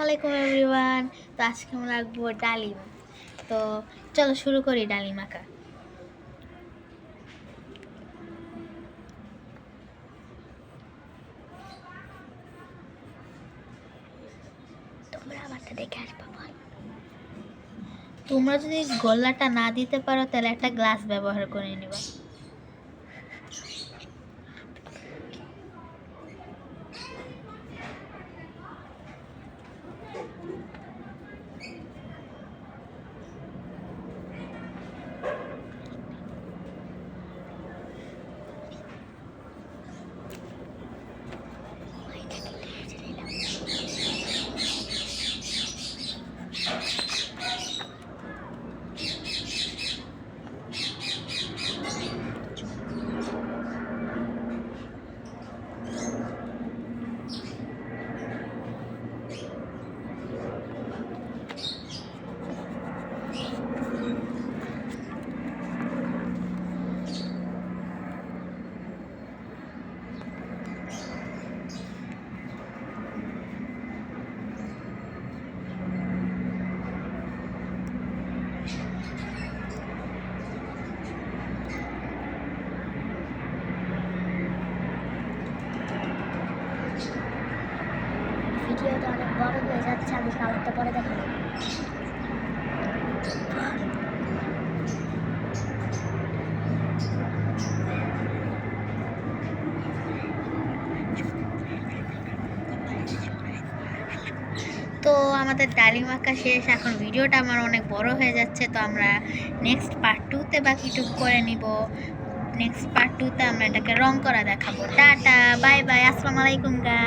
আলাইকুম এভরিওয়ান। তো আজকে আমরা রাখবো ডালিম। তো চলো শুরু করি ডালিম আঁকা। তোমরা আমারটা দেখে আসবা। তোমরা যদি গলাটা না দিতে পারো তাহলে একটা গ্লাস ব্যবহার করে নিবা। ভিডিওটা অনেক বড় হয়ে যাচ্ছে, আমি কালারটা পরে দেখাবো। তো আমাদের ডালিম আঁকা শেষ। এখন ভিডিওটা আমার অনেক বড় হয়ে যাচ্ছে, তো আমরা নেক্সট পার্ট 2-তে বাকিটুকু করে নিব। নেক্সট পার্ট 2-তে আমরা এটাকে রং করা দেখাবো। টাটা, বাই বাই, আসসালামু আলাইকুম গাইস।